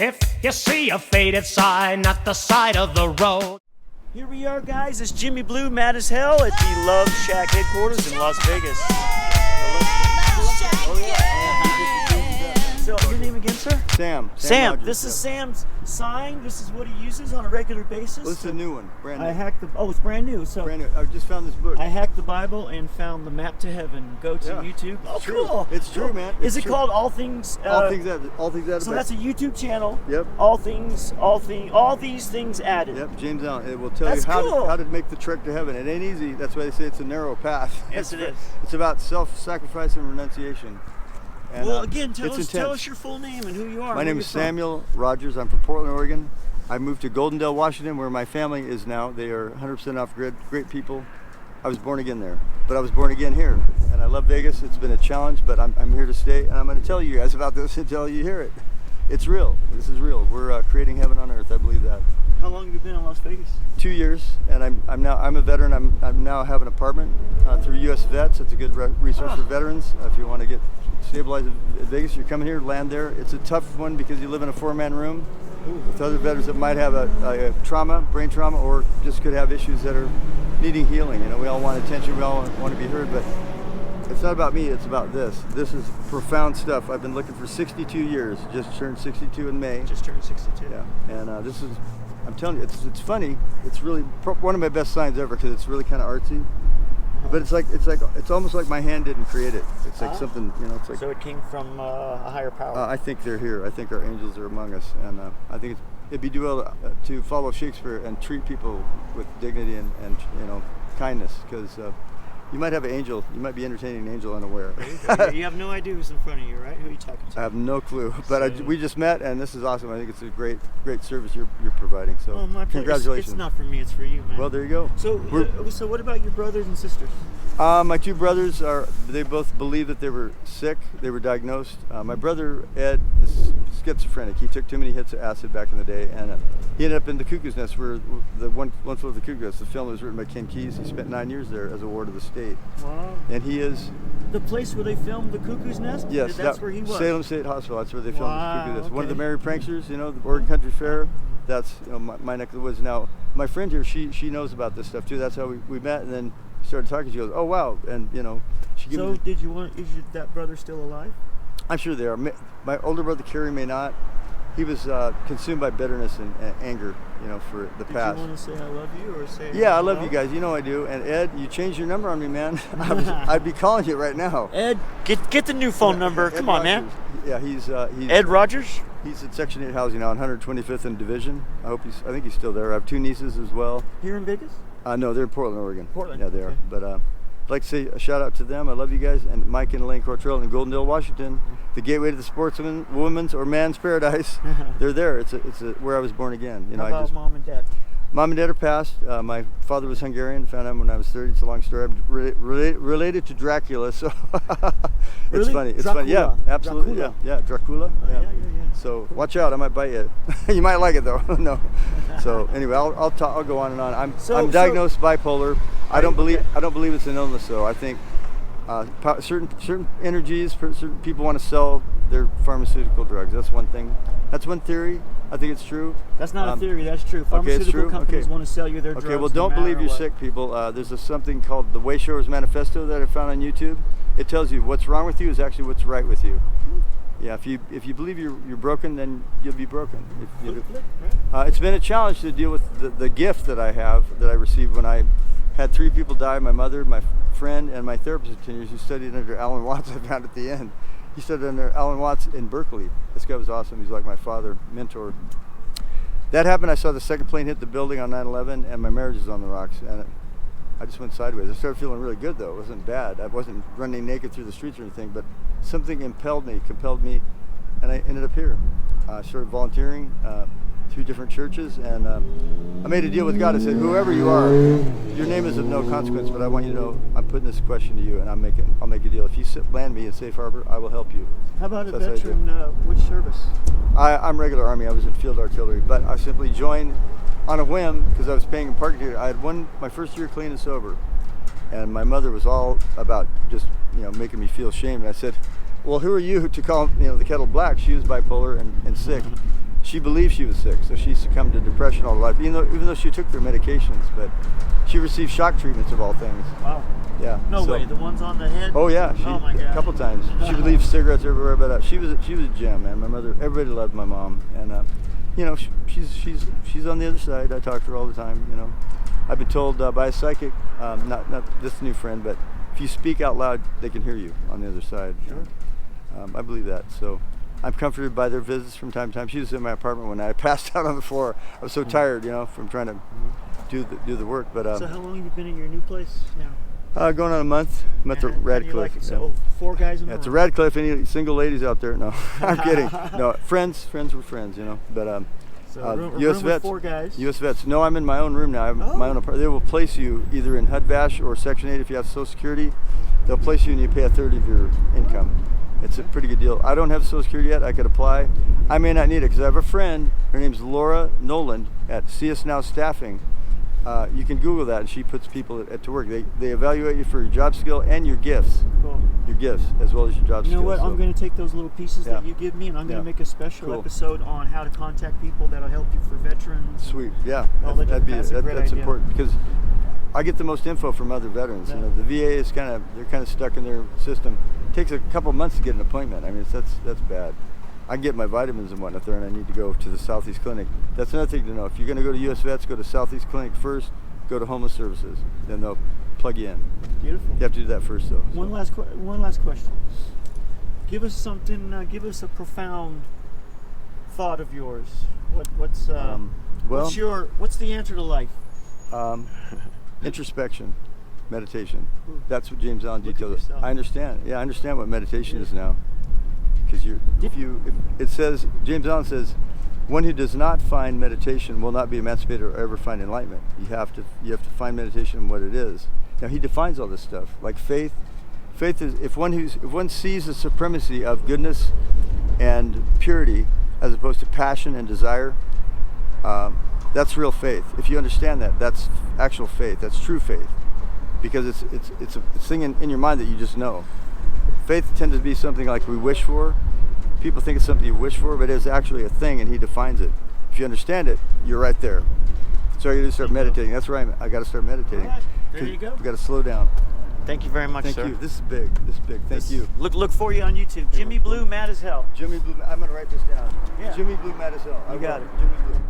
If you see a faded sign at the side of the road. Here we are, guys. It's Jimi Blu Mad as Hell at the Love Shack headquarters in Las Vegas. Oh, yeah. So, your name again, sir? Sam. Rogers, this is Sam's sign. This is what he uses on a regular basis. Well, this is a new one, brand new. I hacked the. Oh, it's brand new. So brand new. I just found this book. I hacked the Bible and found the map to heaven. Go to YouTube. Oh, it's cool. True. It's true, man. Is it called All Things? All Things Added. All Things Added. So that's a YouTube channel. Yep. All these things added. Yep. James Allen. It will tell you how to make the trek to heaven. It ain't easy. That's why they say it's a narrow path. Yes, it is. It's about self-sacrifice and renunciation. And, well, again, tell intense. us your full name and who you are. My name is Samuel Rogers. I'm from Portland, Oregon. I moved to Goldendale, Washington, where my family is now. They are 100% off-grid, great people. I was born again there, but I was born again here. And I love Vegas. It's been a challenge, but I'm here to stay. And I'm going to tell you guys about this until you hear it. It's real. This is real. We're creating heaven on earth. I believe that. How long have you been in Las Vegas? 2 years, and I'm a veteran. I'm now have an apartment through U.S. Vets. It's a good resource for veterans. If you want to get stabilized in Vegas, you're coming here, land there. It's a tough one because you live in a 4-man room with other veterans that might have a trauma, brain trauma, or just could have issues that are needing healing. You know, we all want attention. We all want to be heard, but it's not about me. It's about this. This is profound stuff. I've been looking for 62 years. Just turned 62 in May. Just turned 62. Yeah, and this is. I'm telling you, it's funny. It's really one of my best signs ever because it's really kind of artsy. But it's almost like my hand didn't create it. It's like something, you know. It's like so it came from a higher power. I think they're here. I think our angels are among us, and I think it'd be well to follow Shakespeare and treat people with dignity and you know, kindness, because you might have an angel. You might be entertaining an angel unaware. You have no idea who's in front of you, right? Who are you talking to? I have no clue, but we just met, and this is awesome. I think it's a great service you're providing. So, my congratulations. It's not for me; it's for you, man. Well, there you go. So what about your brothers and sisters? My two brothers they both believe that they were sick. They were diagnosed. My brother Ed is schizophrenic. He took too many hits of acid back in the day, and he ended up in the Cuckoo's Nest, where the one flew of the Cuckoo's Nest. The film was written by Ken Kesey. He spent 9 years there as a ward of the state. Wow. And he is the place where they filmed the Cuckoo's Nest. Yes, that's where he was. Salem State Hospital. That's where they filmed the Cuckoo's Nest. Okay. One of the Merry Pranksters, you know, the Oregon Country Fair. That's, you know, my neck of the woods. Now, my friend here, she knows about this stuff too. That's how we met, and then started talking. She goes, "Oh wow," and you know, she gave me. So is that brother still alive? I'm sure they are. My older brother Kerry may not. He was consumed by bitterness and anger, you know, for the past. Did you want to say I love you or say? Yeah, I love you guys. You know I do. And Ed, you changed your number on me, man. I'd be calling you right now. Ed, get the new phone number. Come on, Rogers. man. Yeah, he's Ed Rogers. He's at Section 8 housing now on 125th and Division. I think he's still there. I have 2 nieces as well. Here in Vegas? No, they're in Portland, Oregon. Portland. Yeah, they are. But I'd like to say a shout out to them. I love you guys. And Mike and Elaine Cortrell in Goldendale, Washington, the gateway to the sportsman, woman's, or man's paradise. They're there. It's where I was born again. You know, How about mom and dad? Mom and dad are passed. My father was Hungarian. Found out when I was 30. It's a long story. I'm related to Dracula, so it's really? funny. It's Dracula. funny. Yeah, absolutely. Dracula. Yeah, Dracula. Yeah. So watch out. I might bite you. You might like it though. No. So anyway, I'll go on and on. I'm diagnosed bipolar. I don't believe it's an illness though. I think certain energies, certain people want to sell their pharmaceutical drugs. That's one thing. That's one theory. I think it's true. That's not a theory. That's true. Pharmaceutical companies want to sell you their drugs. Okay, well, don't believe you're sick, people. There's something called the Way Showers Manifesto that I found on YouTube. It tells you what's wrong with you is actually what's right with you. Yeah, if you believe you're broken, then you'll be broken. It's been a challenge to deal with the gift that I received when I had 3 people die: my mother, my friend, and my therapist of 10 years who studied under Alan Watts. I found at the end. He studied under Alan Watts in Berkeley. This guy was awesome. He's like my father, mentor. That happened. I saw the second plane hit the building on 9/11, and my marriage was on the rocks. And I just went sideways. I started feeling really good, though. It wasn't bad. I wasn't running naked through the streets or anything, but something compelled me, and I ended up here. I started volunteering through different churches, and I made a deal with God. I said, whoever you are, your name is of no consequence, but I want you to know I'm putting this question to you, and I'll make a deal. If you land me in Safe Harbor, I will help you. How about a veteran? Which service? I'm regular Army. I was in field artillery, but I simply joined on a whim because I was paying in parking ticket. I had my first year clean and sober, and my mother was all about just making me feel shame. And I said, well, who are you to call the kettle black? She was bipolar and sick. she believed she was sick, so she succumbed to depression all her life, even though she took their medications. But she received shock treatments of all things. Wow. Yeah. No way. The ones on the head? Oh yeah. Oh my God. A couple times. She would leave cigarettes everywhere, but she was a gem, man. My mother, everybody loved my mom, and you know, she's on the other side. I talk to her all the time. You know, I've been told by a psychic, not this new friend, but if you speak out loud, they can hear you on the other side. Sure. I believe that. So I'm comforted by their visits from time to time. She was in my apartment one night. I passed out on the floor. I was so tired, you know, from trying to do the work. But so how long have you been in your new place now? Going on a month. I'm at the Radcliffe. Like it? So 4 guys in the It's a room. Radcliffe. Any single ladies out there? No, I'm kidding. No, friends were friends, you know. But So a room U.S. with vets. 4 guys. U.S. vets. No, I'm in my own room now. I have my own apartment. They will place you either in HUD-VASH or Section 8 if you have Social Security. They'll place you and you pay a third of your income. It's a pretty good deal. I don't have Social Security yet. I could apply. I may not need it because I have a friend. Her name's Laura Noland at CS Now Staffing. You can Google that, and she puts people to work. They evaluate you for your job skill and your gifts. Cool. Your gifts as well as your job skills. You know what? So I'm going to take those little pieces that you give me, and I'm going to make a special episode on how to contact people that'll help you for veterans. Sweet. Yeah. That's important because I get the most info from other veterans. You know, the VA is they're kind of stuck in their system. It takes a couple months to get an appointment. I mean, that's bad. I get my vitamins and whatnot there, and I need to go to the Southeast Clinic. That's another thing to know. If you're going to go to U.S. Vets, go to Southeast Clinic first. Go to Homeless Services, then they'll plug you in. Beautiful. You have to do that first, though. One last question. Give us something. Give us a profound thought of yours. What's the answer to life? Introspection, meditation. That's what James Allen Look at details. yourself. I understand. Yeah, I understand what meditation is now. Because it says, James Allen says, one who does not find meditation will not be emancipated or ever find enlightenment. You have to find meditation what it is. Now he defines all this stuff, like faith. Faith is if one sees the supremacy of goodness and purity as opposed to passion and desire. That's real faith. If you understand that, that's actual faith. That's true faith, because it's a thing in your mind that you just know. Faith tends to be something like we wish for. People think it's something you wish for, but it's actually a thing, and he defines it. If you understand it, you're right there. So you got to start meditating. That's right. I got to start meditating. All right. There you go. We got to slow down. Thank you very much, sir. Thank you. This is big. Thank you. Look for you on YouTube. Jimi Blu Mad as Hell. Jimi Blu. I'm gonna write this down. Yeah. Jimi Blu Mad as Hell. You got it. Jimi Blu.